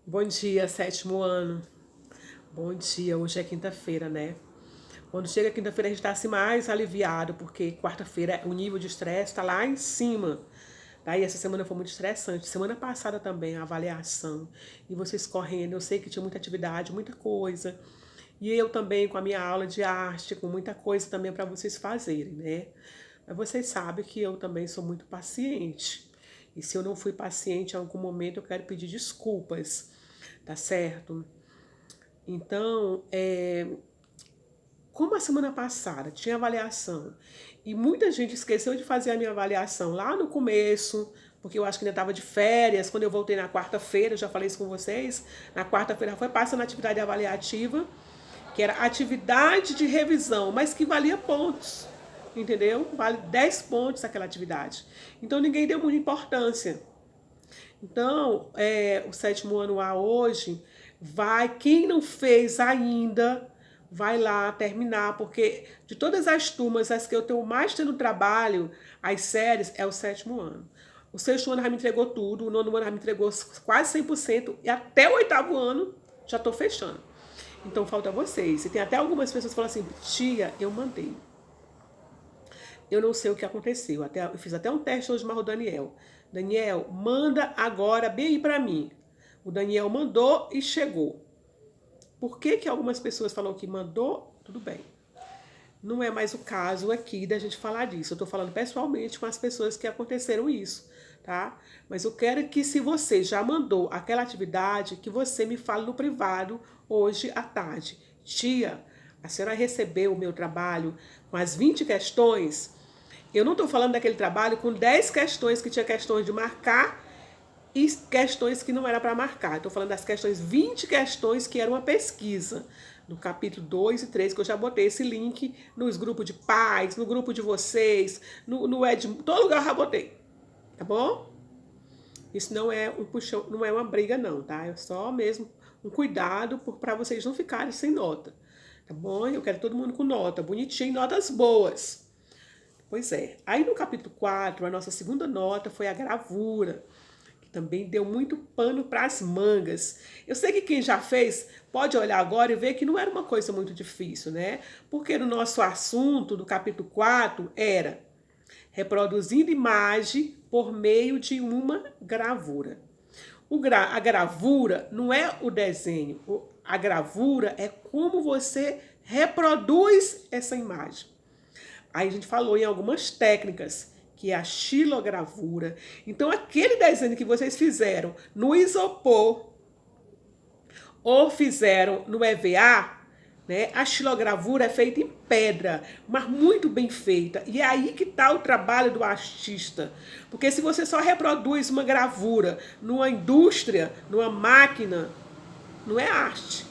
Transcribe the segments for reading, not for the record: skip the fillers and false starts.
Bom dia, sétimo ano. Bom dia, hoje é quinta-feira, né? Quando chega quinta-feira a gente tá assim mais aliviado, porque quarta-feira o nível de estresse tá lá em cima. Daí essa semana foi muito estressante. Semana passada também a avaliação. E vocês correndo, eu sei que tinha muita atividade, muita coisa. E eu também com a minha aula de arte, com muita coisa também para vocês fazerem, né? Mas vocês sabem que eu também sou muito paciente. E se eu não fui paciente em algum momento, eu quero pedir desculpas, tá certo? Então, como a semana passada tinha avaliação e muita gente esqueceu de fazer a minha avaliação lá no começo, porque eu acho que ainda estava de férias, quando eu voltei na quarta-feira, eu já falei isso com vocês, na quarta-feira foi passando a atividade avaliativa, que era atividade de revisão, mas que valia pontos, entendeu? Vale 10 pontos aquela atividade. Então ninguém deu muita importância. Então, o sétimo ano A hoje quem não fez ainda, vai lá terminar, porque de todas as turmas, as que eu tenho mais tendo trabalho, as séries, é o sétimo ano. O sexto ano já me entregou tudo, o nono ano já me entregou quase 100%, e até o oitavo ano já estou fechando. Então falta vocês. E tem até algumas pessoas que falam assim, tia, eu mandei. Eu não sei o que aconteceu. Eu fiz até um teste hoje mais o Daniel. Daniel, manda agora bem aí pra mim. O Daniel mandou e chegou. Por que que algumas pessoas falam que mandou? Tudo bem. Não é mais o caso aqui da gente falar disso. Eu tô falando pessoalmente com as pessoas que aconteceram isso, tá? Mas eu quero que se você já mandou aquela atividade, que você me fale no privado hoje à tarde. Tia, a senhora recebeu o meu trabalho com as 20 questões? Eu não estou falando daquele trabalho com 10 questões que tinha questões de marcar e questões que não era para marcar. Estou falando das questões, 20 questões que era uma pesquisa. No capítulo 2 e 3, que eu já botei esse link nos grupos de pais, no grupo de vocês, no todo lugar eu já botei. Tá bom? Isso não é um puxão, não é uma briga não, tá? É só mesmo um cuidado para vocês não ficarem sem nota. Tá bom? Eu quero todo mundo com nota, bonitinho, notas boas. Pois é. Aí no capítulo 4, a nossa segunda nota foi a gravura, que também deu muito pano para as mangas. Eu sei que quem já fez pode olhar agora e ver que não era uma coisa muito difícil, né? Porque no nosso assunto do capítulo 4 era reproduzindo imagem por meio de uma gravura. A gravura não é o desenho, a gravura é como você reproduz essa imagem. Aí a gente falou em algumas técnicas, que é a xilogravura. Então, aquele desenho que vocês fizeram no isopor ou fizeram no EVA, né? A xilogravura é feita em pedra, mas muito bem feita. E é aí que está o trabalho do artista. Porque se você só reproduz uma gravura numa indústria, numa máquina, não é arte,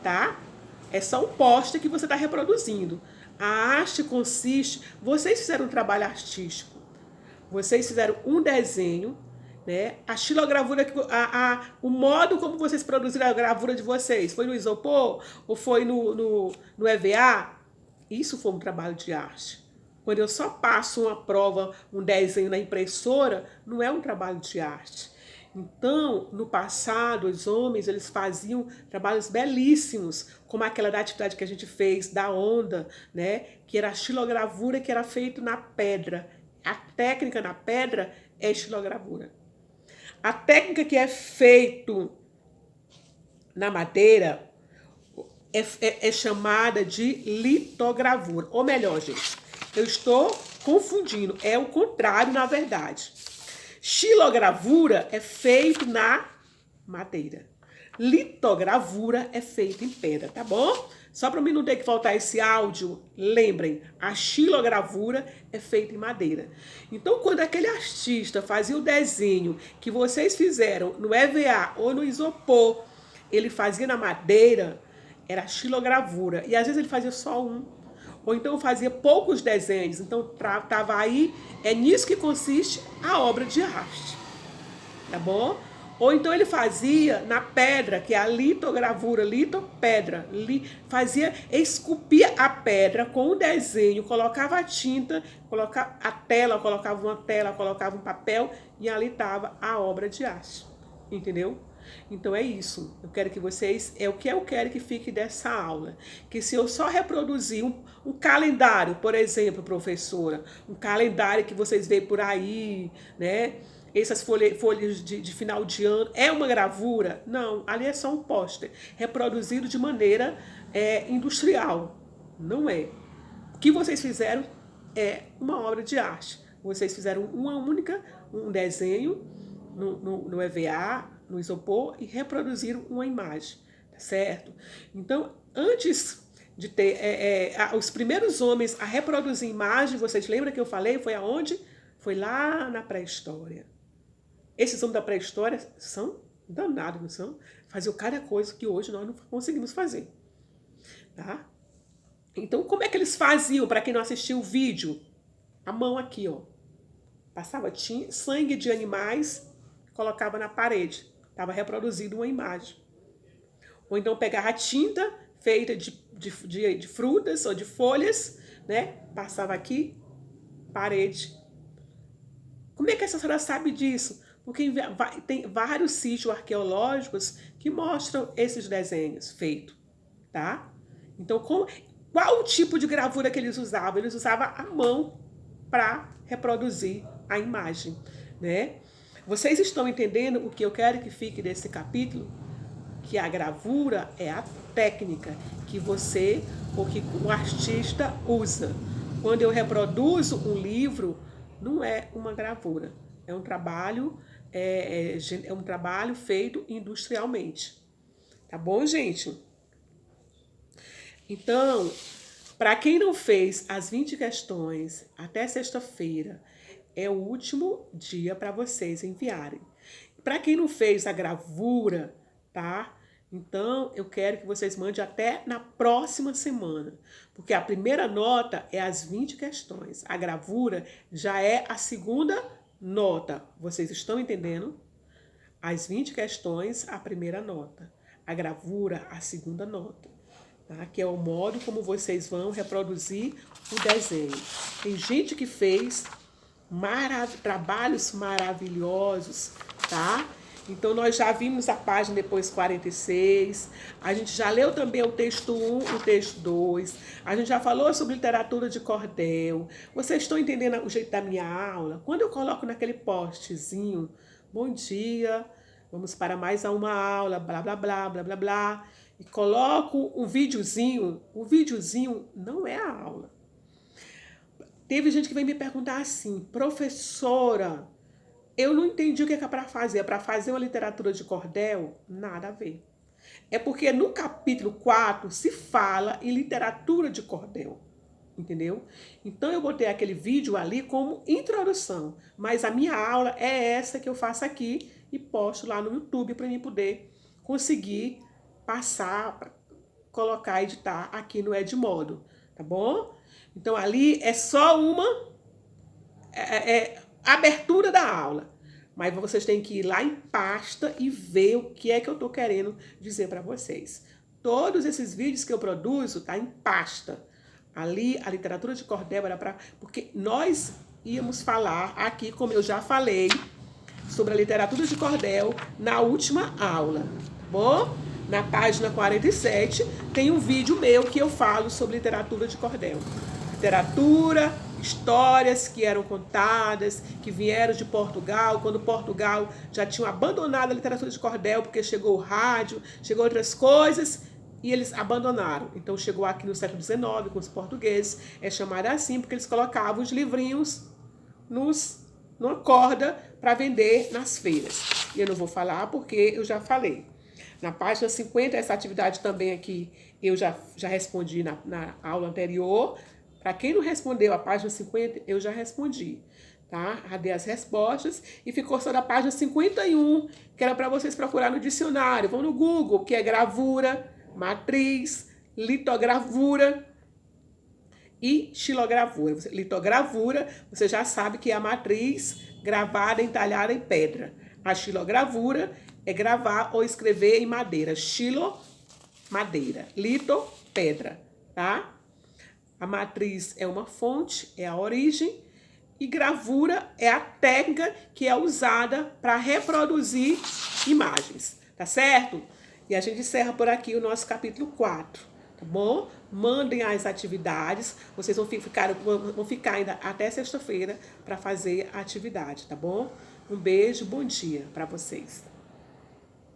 tá? É só um poste que você está reproduzindo. A arte consiste. Vocês fizeram um trabalho artístico. Vocês fizeram um desenho, né? A xilogravura, o modo como vocês produziram a gravura de vocês, foi no isopor ou foi no EVA? Isso foi um trabalho de arte. Quando eu só passo uma prova, um desenho na impressora, não é um trabalho de arte. Então, no passado, os homens eles faziam trabalhos belíssimos, como aquela da atividade que a gente fez da onda, né? Que era a xilogravura que era feito na pedra. A técnica na pedra é xilogravura. A técnica que é feito na madeira é chamada de litogravura. Ou melhor, gente, eu estou confundindo. É o contrário, na verdade. Xilogravura é feito na madeira. Litogravura é feita em pedra, tá bom? Só para mim não ter que faltar esse áudio, lembrem, a xilogravura é feita em madeira. Então, quando aquele artista fazia o desenho que vocês fizeram no EVA ou no isopor, ele fazia na madeira, era xilogravura. E às vezes ele fazia só um. Ou então fazia poucos desenhos. Então tava aí, é nisso que consiste a obra de arte. Tá bom? Ou então ele fazia na pedra, que é a litogravura, pedra, fazia, esculpia a pedra com o desenho, colocava a tinta, colocava a tela, colocava uma tela, colocava um papel e ali estava a obra de arte. Entendeu? Então é isso. Eu quero que vocês, é o que eu quero que fique dessa aula. Que se eu só reproduzir um calendário, por exemplo, professora, um calendário que vocês veem por aí, né? Essas folhas de final de ano, é uma gravura? Não, ali é só um pôster, reproduzido de maneira industrial. Não é. O que vocês fizeram é uma obra de arte. Vocês fizeram um desenho no EVA, no isopor, e reproduziram uma imagem, tá certo? Então, antes de ter os primeiros homens a reproduzir imagem, vocês lembram que eu falei? Foi aonde? Foi lá na pré-história. Esses homens da pré-história são danados, não são? Faziam cada coisa que hoje nós não conseguimos fazer, tá? Então, como é que eles faziam, para quem não assistiu o vídeo? A mão aqui, ó. Passava sangue de animais, colocava na parede. Estava reproduzindo uma imagem. Ou então pegava a tinta feita de frutas ou de folhas, né? Passava aqui, parede. Como é que essa senhora sabe disso? Porque tem vários sítios arqueológicos que mostram esses desenhos feitos, tá? Então, qual o tipo de gravura que eles usavam? Eles usavam a mão para reproduzir a imagem, né? Vocês estão entendendo o que eu quero que fique desse capítulo? Que a gravura é a técnica que você ou que o artista usa. Quando eu reproduzo um livro, não é uma gravura, é um trabalho um trabalho feito industrialmente. Tá bom, gente? Então, para quem não fez as 20 questões até sexta-feira, é o último dia para vocês enviarem. Para quem não fez a gravura, tá? Então, eu quero que vocês mandem até na próxima semana, porque a primeira nota é as 20 questões. A gravura já é a segunda nota. Vocês estão entendendo? As 20 questões, a primeira nota. A gravura, a segunda nota. Tá? Que é o modo como vocês vão reproduzir o desenho. Tem gente que fez trabalhos maravilhosos, tá? Então, nós já vimos a página depois 46, a gente já leu também o texto 1, o texto 2, a gente já falou sobre literatura de cordel. Vocês estão entendendo o jeito da minha aula? Quando eu coloco naquele postzinho, bom dia, vamos para mais uma aula, blá, blá, blá, blá, blá, blá, e coloco um videozinho, o videozinho não é a aula. Teve gente que vem me perguntar assim, professora, eu não entendi o que é para fazer. É para fazer uma literatura de cordel? Nada a ver. É porque no capítulo 4 se fala em literatura de cordel. Entendeu? Então eu botei aquele vídeo ali como introdução. Mas a minha aula é essa que eu faço aqui e posto lá no YouTube para mim poder conseguir passar, colocar, editar aqui no Edmodo. Tá bom? Então ali é só uma abertura da aula. Mas vocês têm que ir lá em pasta e ver o que é que eu estou querendo dizer para vocês. Todos esses vídeos que eu produzo tá em pasta. Ali, a literatura de cordel era para... Porque nós íamos falar aqui, como eu já falei, sobre a literatura de cordel na última aula. Tá bom? Na página 47 tem um vídeo meu que eu falo sobre literatura de cordel. Literatura, histórias que eram contadas, que vieram de Portugal, quando Portugal já tinha abandonado a literatura de cordel, porque chegou o rádio, chegou outras coisas, e eles abandonaram. Então chegou aqui no século XIX, com os portugueses, é chamado assim, porque eles colocavam os livrinhos numa corda para vender nas feiras. E eu não vou falar porque eu já falei. Na página 50, essa atividade também aqui, eu já respondi na aula anterior. Para quem não respondeu a página 50, eu já respondi, tá? Já dei as respostas e ficou só da página 51, que era para vocês procurar no dicionário. Vão no Google, que é gravura, matriz, litogravura e xilogravura. Litogravura, você já sabe que é a matriz gravada, entalhada em pedra. A xilogravura é gravar ou escrever em madeira. Xilo, madeira. Lito, pedra, tá? A matriz é uma fonte, é a origem, E gravura é a técnica que é usada para reproduzir imagens, tá certo? E a gente encerra por aqui o nosso capítulo 4, tá bom? Mandem as atividades, vocês vão ficar ainda até sexta-feira para fazer a atividade, tá bom? Um beijo, bom dia para vocês.